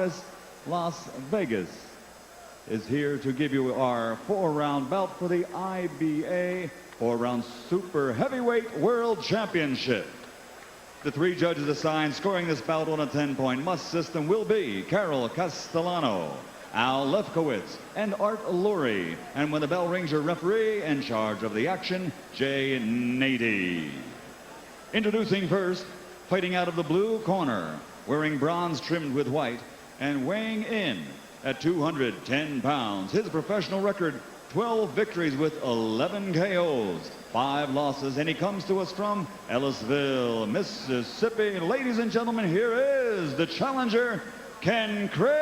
Artists, Las Vegas, is here to give you our 4-round bout for the IBA 4-round Super Heavyweight World Championship. The 3 judges assigned scoring this bout on a 10-point must system will be Carol Castellano, Al Lefkowitz, and Art Lurie. And when the bell rings, your referee in charge of the action, Jay Nady. Introducing first, fighting out of the blue corner, wearing bronze trimmed with white, and weighing in at 210 pounds. His professional record, 12 victories with 11 KOs, 5 losses, and he comes to us from Ellisville, Mississippi. Ladies and gentlemen, here is the challenger, Ken Craven.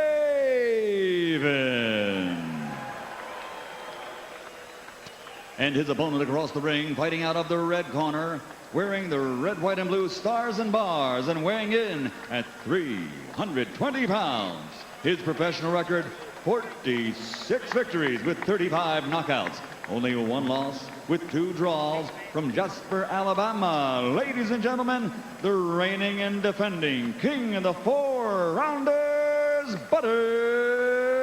And his opponent across the ring, fighting out of the red corner, wearing the red, white, and blue stars and bars, and weighing in at 320 pounds. His professional record, 46 victories with 35 knockouts. Only 1 loss with 2 draws from Jasper, Alabama. Ladies and gentlemen, the reigning and defending king of the 4-rounders, Butterbean.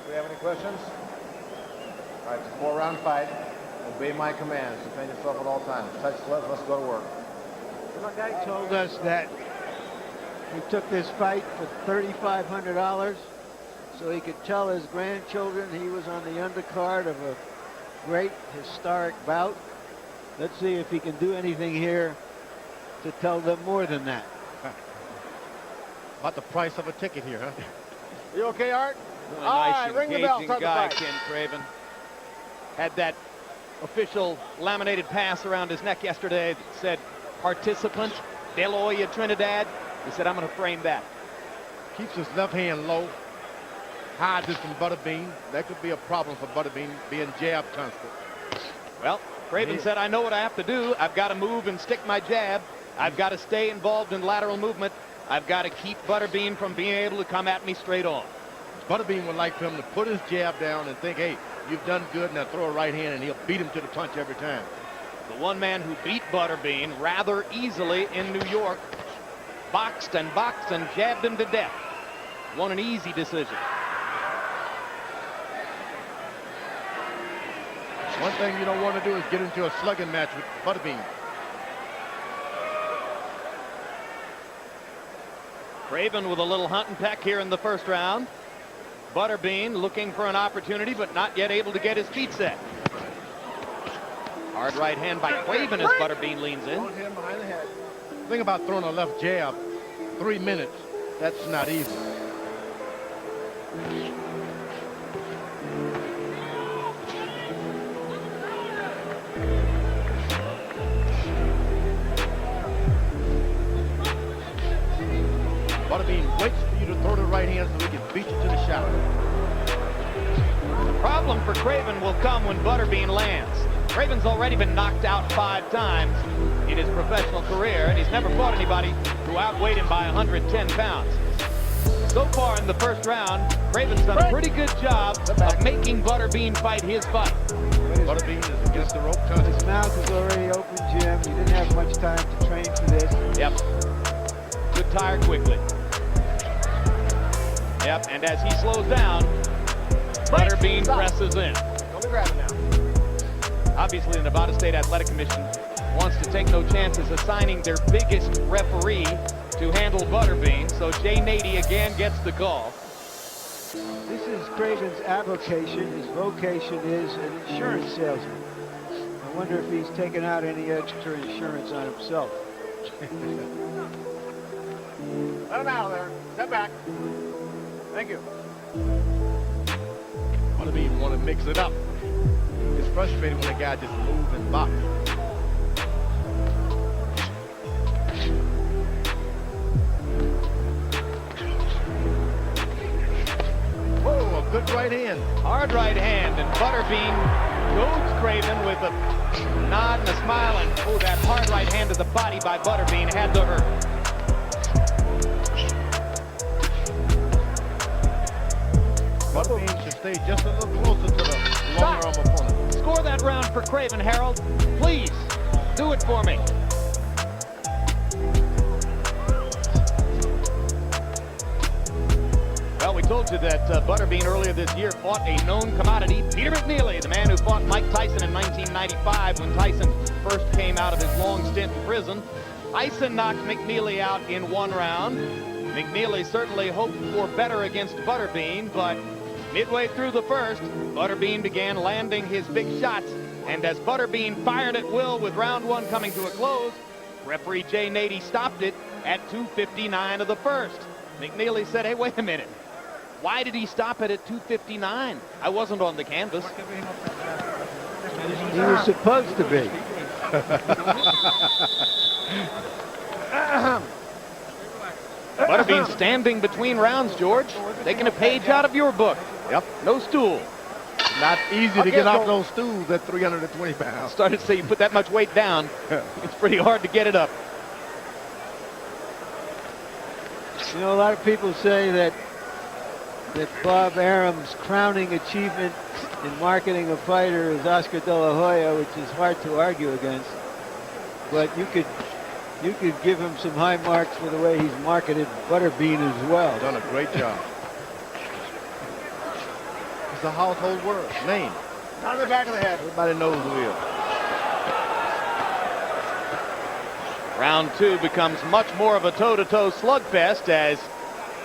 Do we have any questions? All right, it's a 4-round fight. Obey my commands. Defend yourself at all times. Touch gloves. Let's go to work. The guy told us that he took this fight for $3,500 so he could tell his grandchildren he was on the undercard of a great historic bout. Let's see if he can do anything here to tell them more than that. About the price of a ticket here, huh? You okay, Art? Really All nice, right, ring the bell. engaging Start the guy, fight. Ken Craven. Had that official laminated pass around his neck yesterday that said, participant, De La Hoya, Trinidad. He said, I'm going to frame that. Keeps his left hand low. Hides it from Butterbean. That could be a problem for Butterbean, being jab constant. Well, Craven said, I know what I have to do. I've got to move and stick my jab. I've got to stay involved in lateral movement. I've got to keep Butterbean from being able to come at me straight on. Butterbean would like for him to put his jab down and think, hey, you've done good, now throw a right hand, and he'll beat him to the punch every time. The one man who beat Butterbean rather easily in New York, boxed and jabbed him to death. Won an easy decision. One thing you don't want to do is get into a slugging match with Butterbean. Craven with a little hunt and peck here in the first round. Butterbean looking for an opportunity, but not yet able to get his feet set. Hard right hand by Craven as Butterbean leans in. Hit him behind the head. The thing about throwing a left jab, 3 minutes, that's not easy. Butterbean waits for you to throw the right hand so he can beat you to the shot. The problem for Craven will come when Butterbean lands. Craven's already been knocked out 5 times in his professional career, and he's never fought anybody who outweighed him by 110 pounds. So far in the first round, Craven's done a pretty good job of making Butterbean fight his fight. Butterbean is against the rope constant. His mouth is already open, Jim. He didn't have much time to train for this. Yep. Could tire quickly. Yep, and as he slows down, Butterbean presses in. Don't be grabbing now. Obviously, the Nevada State Athletic Commission wants to take no chances assigning their biggest referee to handle Butterbean, so Jay Nady again gets the call. This is Craven's avocation. His vocation is an insurance salesman. I wonder if he's taken out any extra insurance on himself. Let him out of there. Step back. Thank you. Butterbean want to mix it up. It's frustrating when a guy just moves and box. Whoa, a good right hand. Hard right hand, and Butterbean goads Craven with a nod and a smile, and oh, that hard right hand to the body by Butterbean had to hurt. Butterbean should stay just a little closer to the long arm opponent. score that round for Craven, Harold. Please, do it for me. Well, we told you that Butterbean earlier this year fought a known commodity, Peter McNeely, the man who fought Mike Tyson in 1995 when Tyson first came out of his long stint in prison. Tyson knocked McNeely out in 1 round. McNeely certainly hoped for better against Butterbean, but midway through the first, Butterbean began landing his big shots, and as Butterbean fired at will with round 1 coming to a close, referee Jay Nady stopped it at 2:59 of the first. McNeely said, hey, wait a minute. Why did he stop it at 2:59? I wasn't on the canvas. He was supposed to be. Butterbean standing between rounds, George. Taking a page out of your book. Yep. No stool. Not easy to get off those stools at 320 pounds. Started to say you put that much weight down, it's pretty hard to get it up. You know, a lot of people say that Bob Arum's crowning achievement in marketing a fighter is Oscar De La Hoya, which is hard to argue against. But you could give him some high marks for the way he's marketed Butterbean as well. Done a great job. It's a household word, name. On the back of the head. Everybody knows who he is. Round 2 becomes much more of a toe-to-toe slugfest as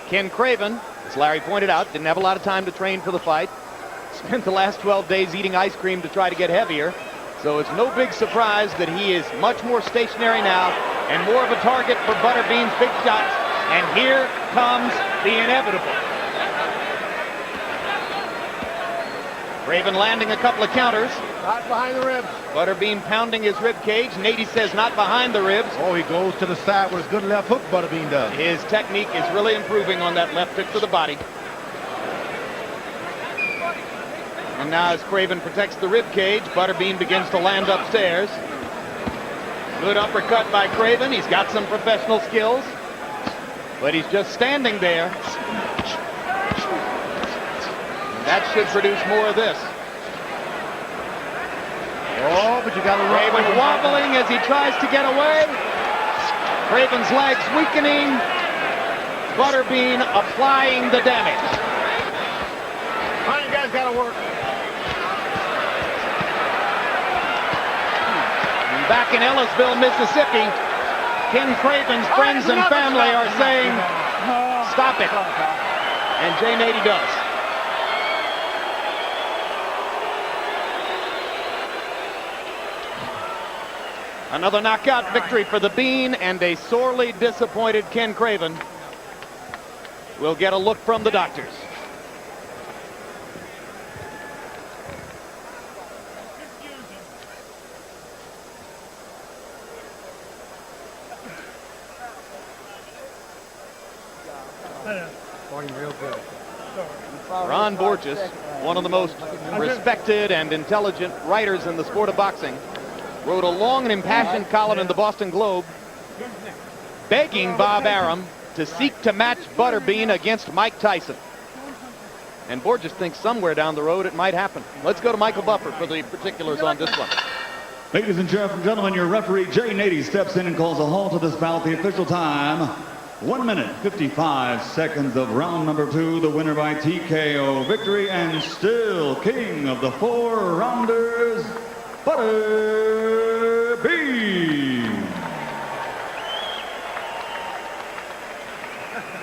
Ken Craven, as Larry pointed out, didn't have a lot of time to train for the fight. Spent the last 12 days eating ice cream to try to get heavier. So it's no big surprise that he is much more stationary now and more of a target for Butterbean's big shots. And here comes the inevitable. Craven landing a couple of counters. Not behind the ribs. Butterbean pounding his rib cage. Nady says not behind the ribs. Oh, he goes to the side with his good left hook, Butterbean does. His technique is really improving on that left hook to the body. And now as Craven protects the rib cage, Butterbean begins to land upstairs. Good uppercut by Craven. He's got some professional skills, but he's just standing there. And that should produce more of this. Oh, but you got to Craven wobbling as he tries to get away. Craven's legs weakening. Butterbean applying the damage. All right, you guys got to work. Back in Ellisville, Mississippi, Ken Craven's friends and family are saying, stop it. And Jay Nady does. Another knockout victory for the Bean, and a sorely disappointed Ken Craven will get a look from the doctors. Ron Borges, one of the most respected and intelligent writers in the sport of boxing, wrote a long and impassioned column in the Boston Globe begging Bob Arum to seek to match Butterbean against Mike Tyson. And Borges thinks somewhere down the road it might happen. Let's go to Michael Buffer for the particulars on this one. Ladies and gentlemen, your referee Jay Nady steps in and calls a halt to this bout. The official time, 1 minute, 55 seconds of round number 2. The winner by TKO victory and still king of the 4-rounders, Butterbean.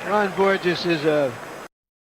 Ron Borges is a